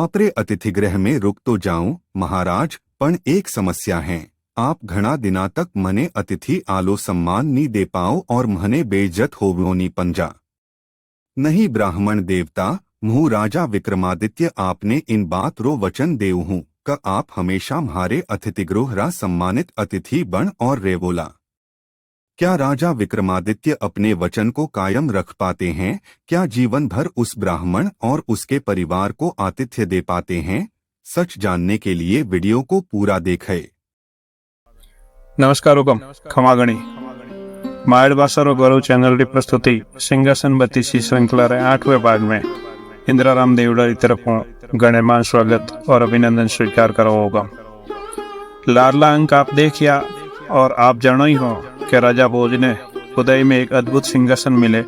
आपरे अतिथिगृह में रुक तो जाऊं महाराज, पण एक समस्या है। आप घणा दिना तक मने अतिथि आलो सम्मान नी दे पाओ और मने बेइज्जत होवोनी पंजा। नहीं ब्राह्मण देवता, मुँह राजा विक्रमादित्य आपने इन बात रो वचन देऊ हूँ क आप हमेशा म्हारे अतिथिगृह रा सम्मानित अतिथि बन और रेवोला। क्या राजा विक्रमादित्य अपने वचन को कायम रख पाते हैं? क्या जीवन भर उस ब्राह्मण और उसके परिवार को आतिथ्य दे पाते हैं? सच जानने के लिए वीडियो को पूरा देखें। नमस्कार हुकम खमागणी मायड़ भाषा रो गौरव चैनल की प्रस्तुति सिंहासन बत्तीसी श्रृंखला रे 8वें भाग में इंदिराराम देवड़ा की तरफ गणमान्य स्वागत और अभिनंदन स्वीकार करो होगा। लाडला अंक आप देखिया और आप जानो ही हो कि राजा भोज ने उदय में एक अद्भुत सिंहासन मिले।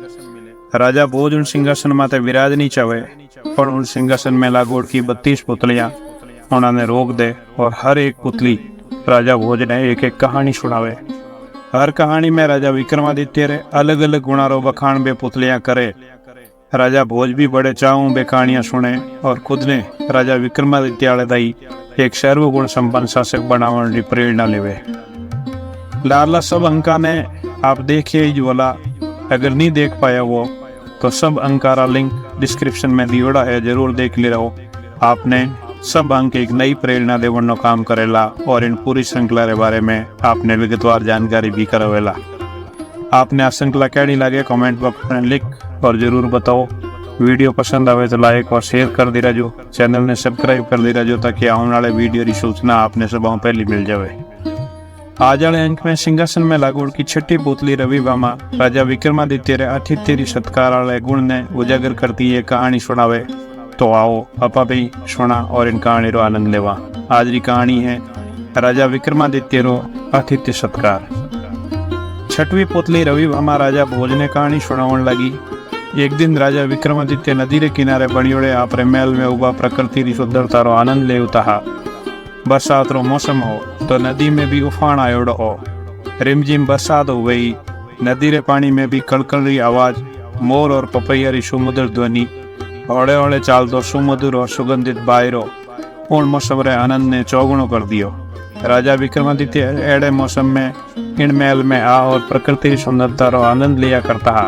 राजा भोज उन सिंहासन माते विराज नहीं चाहे पर उन सिंहासन में लागोड़ की 32 पुतलियां उन्होंने रोक दे और हर एक पुतली राजा भोज ने एक एक कहानी सुनावे। हर कहानी में राजा विक्रमादित्य रे अलग अलग गुणारो बखान बे पुतलियां करे। राजा भोज भी बड़े चाहूं बे कहानियां सुने और खुद ने राजा विक्रमादित्य आले दाई एक सर्वगुण संपन्न शासक बनावन की प्रेरणा लेवे। लाडला सब अंका ने आप देखिए ही वाला, अगर नहीं देख पाया वो तो सब अंकारा लिंक डिस्क्रिप्शन में दियोड़ा है, जरूर देख ले रहो। आपने सब अंक एक नई प्रेरणा देवन नो काम करेला और इन पूरी श्रृंखला के बारे में आपने विगतवार जानकारी भी करवेला। आपने आ श्रृंखला कैडी लगे कमेंट बॉक्स में लिख और जरूर बताओ। वीडियो पसंद आवे तो लाइक और शेयर कर दी रहो। चैनल ने सब्सक्राइब कर दी रहो ताकि आने वाले वीडियो की सूचना आपने सब पहले मिल जाए। आज वाले अंक में सिंहासन में लागोड़ की छठी पुतली रविभामा राजा विक्रमादित्य रे आतिथ्य री सत्कार वाले गुण ने उजागर करती ये कहानी सुनावे। तो आओ अपा भी सुना और इन कहानी रो आनंद लेवा। आज की कहानी है राजा विक्रमादित्य रो आतिथ्य सत्कार। छठवीं पुतली रविभामा राजा भोज ने कहानी सुनावन लगी। एक दिन राजा विक्रमादित्य नदी रे किनारे बणियोड़े आपरे महल में उभा प्रकृति री सुंदरता रो आनंद लेवता हा। बरसात रो मौसम हो तो नदी में भी उफान आयोड़ो हो। रिमझिम बरसात हो गई, नदी रे पानी में भी कड़कड़ री आवाज, मोर और पपैया री सुमधुर ध्वनि, हौले हौले चाल तो सुमधुर और सुगंधित बायरो उन मौसम रे आनंद ने चौगुणो कर दियो। राजा विक्रमादित्य एड़े मौसम में इन महल में आ और प्रकृति री सुंदरता रो आनंद लिया करता हा।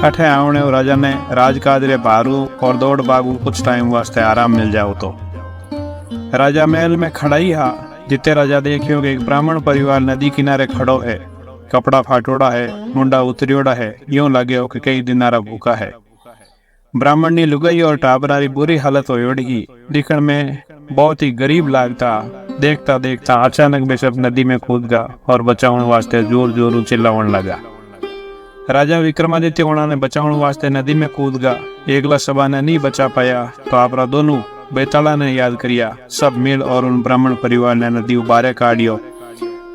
अठे आवने राजा ने राजकाज रे बारू और दौड़ बागू कुछ टाइम वास्ते आराम मिल जाओ। तो राजा महल में खड़ा ही हा जिते राजा देखियो कि एक ब्राह्मण परिवार नदी किनारे खड़ो है। कपड़ा फाटोड़ा है, मुंडा उतरियोड़ा है, यूं लगे हो कि कई दिनारा भूखा है। ब्राह्मण नी लुगाई और टाबरा री बुरी हालत हो योड़गी, दिखण में बहुत ही गरीब लागता। देखता देखता अचानक बेशक नदी में कूद गया और बचावन वास्ते जोर जोर चिल्लावन लगा। राजा विक्रमादित्य उन्होंने बचावन वास्ते नदी में कूद गया। एकला सभा ने नहीं बचा पाया तो आपरा दोनों बेताला ने याद करिया। सब मिल और उन ब्राह्मण परिवार ने नदी उबारे काढ़ियो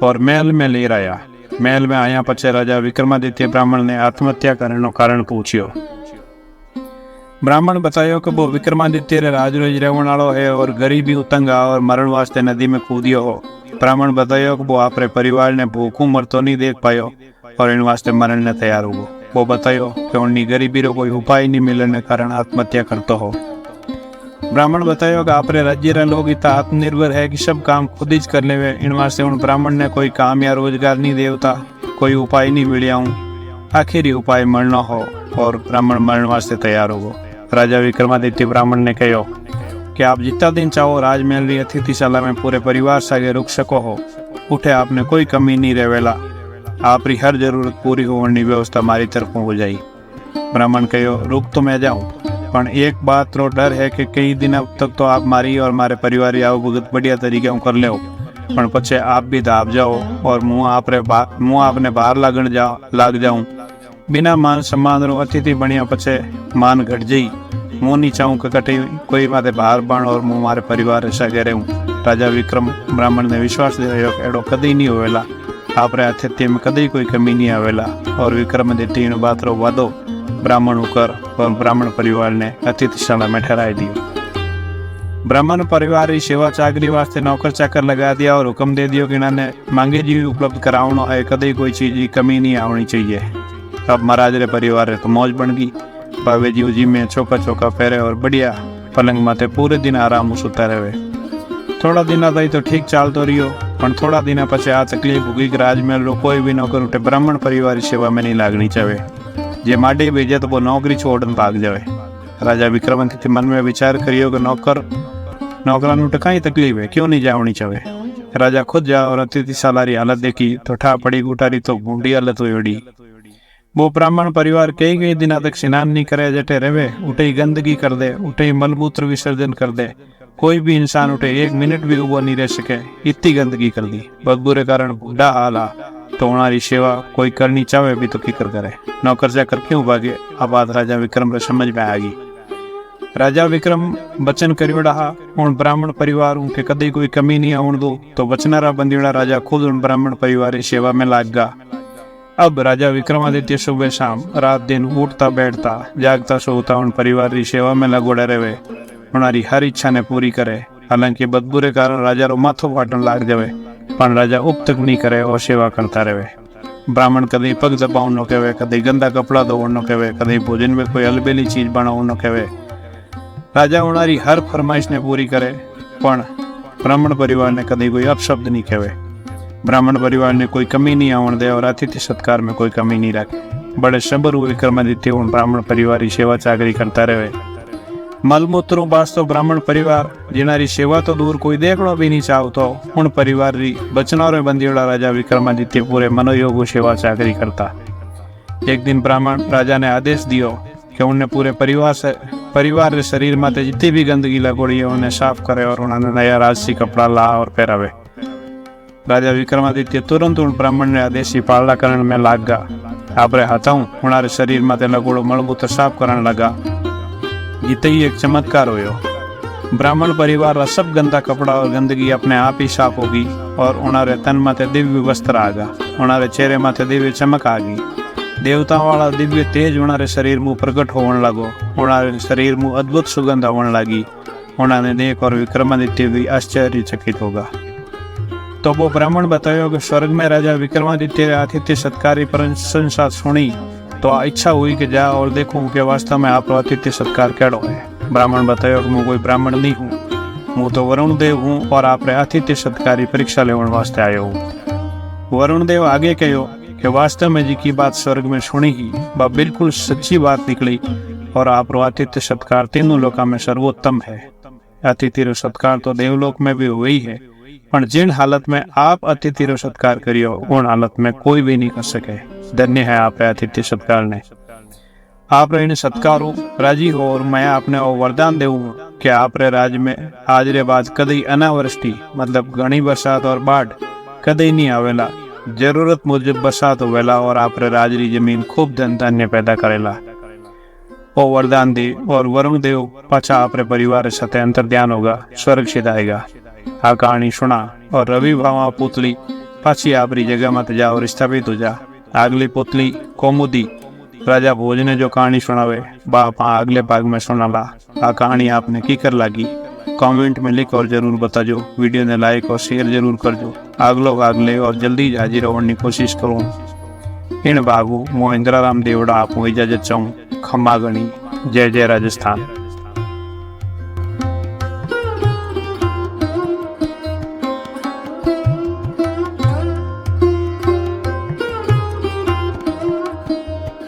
और महल में ले आया। महल में आया पछे राजा विक्रमादित्य ब्राह्मण ने आत्महत्या करने का कारण पूछियो। ब्राह्मण बतायो कि वो विक्रमादित्य रे राज रोज रहने वालो है और गरीबी उतंगा और मरण वास्ते नदी में कूदियो हो। ब्राह्मण बतायो कि वो आपरे परिवार ने भूखों मरतो नहीं देख पायो और इन वास्ते मरण ने तैयार हो। वो बतायो कि उन्नी गरीबी रो कोई उपाय नहीं मिलने कारण आत्महत्या करतो हो। ब्राह्मण बतायो कि आपरे राज्य रे लोग इतना आत्मनिर्भर है कि सब काम खुद ही कर लेवे। इन वास्ते उन ब्राह्मण ने कोई काम या रोजगार नहीं देवता, कोई उपाय नहीं मिलिया हूँ। आखिरी उपाय मरना हो और ब्राह्मण मरण वास्ते तैयार हो। राजा विक्रमादित्य ब्राह्मण ने कहो कि आप जितना दिन चाहो राजमहल री अतिथिशाला में पूरे परिवार सागे रुक सको हो। उठे आपने कोई कमी नहीं रहेला, आपरी हर जरूरत पूरी होने की व्यवस्था हमारी तरफ हो जाई। ब्राह्मण कहो रुक तो मैं जाऊँ, पर एक बात रो डर है कि कई दिन तक तो आप मारी और हमारे परिवार आओ भुगत बढ़िया तरीके कर ले, पर पछे आप भी दाब जाओ और मुँह आपने बाहर लाग जाऊं। बिना मान सम्मान रो अतिथि बनिया पछे मान घट जाई। मुँह नहीं चाहूँ कि कटे कोई माते बाहर बन और मुँह हमारे परिवार सगे रहूँ। राजा विक्रम ब्राह्मण ने विश्वास दियो एडो कदी नहीं होवेला, आपरे आतिथ्य में कदी कोई कमी नहीं आवेला। और विक्रमादित्य बात रो वादो ब्राह्मण कर और ब्राह्मण परिवार ने अतिथिशाला में ठहराई दियो। ब्राह्मण परिवार की सेवा चाकरी वास्ते नौकर चाकर लगा दिया और हुक्म दे दियो कि इन्होंने मांगे जी उपलब्ध करावनो है, कदी कोई चीज की कमी नहीं आनी चाहिए। अब महाराज रे परिवार तो मौज बन गई। भावे जी में चौका चौका फेरे और बढ़िया पलंग माथे पूरे दिन आराम सुता रहे। थोड़ा दिन थी तो ठीक चालतो रह्यो, पण थोड़ा दिन पछी आ तकलीफ उगी कि राजमहल रो कोई भी नौकर उठे ब्राह्मण परिवार की सेवा में नहीं लागनी चाहे। जे माडी भेजे तो वो नौकरी छोड़ने भाग जाए। राजा विक्रमादित्य मन में विचार करियो कि नौकरान उठे कई तकलीफ है, क्यों नहीं जावनी चाहे। राजा खुद जा और अतिथि सालारी हालत देखी तो ठा पड़ी गुटारी तो भूंडी हालत हुई। वो ब्राह्मण परिवार कई दिनों तक स्नान नहीं करे, जटे रहे उठे ही गंदगी कर दे, उठे ही मलमूत्र विसर्जन कर दे। कोई भी इंसान उठे 1 मिनट भी उबो नहीं रह सके, इतनी गंदगी कर दी। बदबू रे कारण बूढ़ा हाल आ तो उनारी सेवा कोई करनी चाहे भी तो किकर करे, नौकर जाकर क्यों भागे। आ बात राजा विक्रम रे समझ में आ गई। राजा विक्रम वचन करियोड़ा उन ब्राह्मण परिवार के कदी कोई कमी नहीं आउण दो, तो वचनारा बंदियोड़ा राजा खुद उन ब्राह्मण परिवार की सेवा में लाग गया। अब राजा विक्रमादित्य सुबह शाम रात दिन उठता बैठता जागता सोता उन परिवार की सेवा में लगोड़े रहे, उनारी हर इच्छा ने पूरी करे। हालांकि बदबू रे कारण राजा रो माथो फाटन लाग जावे, पण राजा उप तक नहीं करे और सेवा करता रहे। ब्राह्मण कदी पग दबाव न कहे, कदी गंदा कपड़ा धोवण न कहे, कदी भोजन में कोई अलबेली चीज बनाव न कहे। राजा उनारी हर फरमाइश ने पूरी करे, पण ब्राह्मण परिवार ने कदी कोई अपशब्द नहीं कहे। ब्राह्मण परिवार ने कोई कमी नहीं आवन दे और अतिथि सत्कार में कोई कमी नहीं रखे। बड़े शबर विक्रमादित्य उन ब्राह्मण परिवार की सेवा चाकरी करता रहे। मलमूत्रों बास तो ब्राह्मण परिवार जिनारी सेवा तो दूर कोई देखना भी नहीं चाहतो, उन परिवार री बचनारे बंदियोड़ा राजा विक्रमादित्य पूरे मनोयोग सेवा चाकरी करता। एक दिन ब्राह्मण राजा ने आदेश दियो कि उन्हें पूरे परिवार रे शरीर माते जितनी भी गंदगी लगोड़ी है उन्हें साफ करे और उन्होंने नया राजसी कपड़ा ला और पहरावे। राजा विक्रमादित्य तुरंत उन ब्राह्मण ने आदेशी पालना करने में लाग गया। आपरे हाथों उनारे शरीर माते लगोड़ो मलमूत्र साफ करने लगा। इते ही एक चमत्कार होयो। ब्राह्मण परिवार का सब गंदा कपड़ा और गंदगी अपने आप ही साफ होगी और उनारे तन माते दिव्य वस्त्र आ गया, उनारे चेहरे माते दिव्य चमक आ गई। देवता वाला दिव्य तेज उनारे शरीर मुँह प्रकट होने लगो, उनारे शरीर मुँह अद्भुत सुगंध होने लगी। उन्होंने देख और विक्रमादित्य भी आश्चर्यचकित होगा। तो वो ब्राह्मण बतायो कि स्वर्ग में राजा विक्रमादित्य आतिथ्य सत्कार प्रशंसा सुनी तो इच्छा हुई कि जा और देखूं कि वास्तव में आप आतिथ्य सत्कार केड़ो है। ब्राह्मण बतायो कि मैं कोई ब्राह्मण नहीं हूँ, मैं तो वरुण देव हूँ और आप आतिथ्य सत्कार परीक्षा लेने वास्ते आयो हूँ। वरुण देव आगे कहो कि वास्तव में जी की बात स्वर्ग में सुनी ही वह बिल्कुल सच्ची बात निकली और आप आतिथ्य सत्कार तीनों लोकों में सर्वोत्तम है। अतिथि रो सत्कार तो देवलोक में भी हुई है, पर जिन हालत में आप अतिथि रो सत्कार करियो उन हालत में कोई भी नहीं कर सके। धन्य है आप अतिथि सत्कार ने। आप इन सत्कारों राजी हो और मैं आपने वो वरदान देऊँ कि आप रे राज में आज रे बाद कदी अनावृष्टि मतलब घनी बरसात और बाढ़ कदी नहीं आवेला। जरूरत मुजब बरसात होवेला और आप रे राज री जमीन खूब धन धान्य पैदा करेला। वो वरदान दे और वरुण देव पाछा आपरे परिवार साथे अंतर ध्यान होगा, स्वर्ग सिधाएगा। आ कहानी सुना और रवि भावा पुतली पाछी आपरी जगह मत जा और स्थापित हो जा। अगली पुतली कौमुदी राजा भोज ने जो कहानी सुनावे बाप अगले भाग में सुनाला। आ कहानी आपने की कर लगी कमेंट में लिख और जरूर बताजो। वीडियो ने लाइक और शेयर जरूर करजो। अगलो भाग ले और जल्दी हाजिर होने की कोशिश करूँ। इन भागू मो इंदिराराम देवड़ा आपको इजाजत चाहूँ। खम्मा गणी। जय जय राजस्थान।